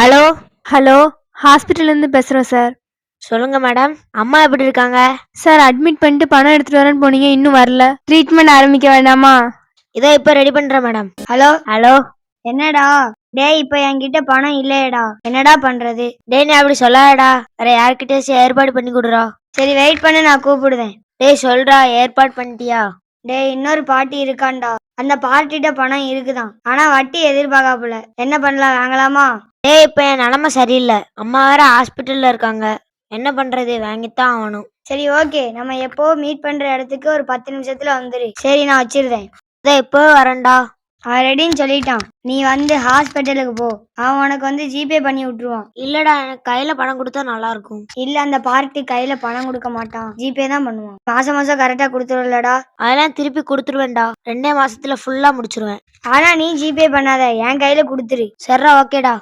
Hello. Hello, ஹாஸ்பிட்டல்லேருந்து பேசுகிறோம் sir. சொல்லுங்க madam. அம்மா எப்படி இருக்காங்க? சார் அட்மிட் பண்ணிட்டு பணம் எடுத்துகிட்டு வரேன்னு போனீங்க, இன்னும் வரல. ட்ரீட்மெண்ட் ஆரம்பிக்க வேண்டாமா? இதோ இப்போ ரெடி பண்றேன் மேடம். Hello, hello. என்னடா? டேய், இப்ப என்கிட்ட பணம் இல்லையேடா, என்னடா பண்றது? டேய் நீ அப்படி சொல்லாதடா. வேற யார்கிட்டயாச்சும் ஏற்பாடு பண்ணி கொடுறா. சரி வெயிட் பண்ணு, நான் கூப்பிடுதேன். டேய் சொல்றா, ஏற்பாடு பண்ணிட்டியா? டேய், இன்னொரு பார்ட்டி இருக்கான்டா. அந்த பார்ட்டிட்ட பணம் இருக்குதான், ஆனா வட்டி எதிர்பார்க்காப்புல. என்ன பண்ணலாம், வாங்கலாமா? டேய் இப்ப என் நிலைமை சரியில்லை. அம்மா வேற ஹாஸ்பிட்டல்ல இருக்காங்க. என்ன பண்றது? வாங்கித்தான் ஆகணும். சரி ஓகே, நம்ம எப்போ மீட் பண்ற இடத்துக்கு ஒரு 10 நிமிஷத்துல வந்துரு. சரி, நான் வச்சிருந்தேன். இதோ இப்போ வரேன்டா. அவன் ரெடின்னு சொல்லிட்டான். நீ வந்து ஹாஸ்பிட்டலுக்கு போ, அவன் உனக்கு வந்து ஜிபே பண்ணி விட்டுருவான். இல்லடா, எனக்கு கையில பணம் கொடுத்தா நல்லா இருக்கும். இல்ல, அந்த பார்ட்டி கையில பணம் கொடுக்க மாட்டான், ஜிபே தான் பண்ணுவான். மாசம் மாசம் கரெக்டா கொடுத்துருவலடா. அதெல்லாம் திருப்பி கொடுத்துருவேன்டா. 2 மாசத்துல ஃபுல்லா முடிச்சிருவேன். ஆனா நீ ஜிபே பண்ணாத, என் கையில கொடுத்துரு. சரிடா, ஓகேடா.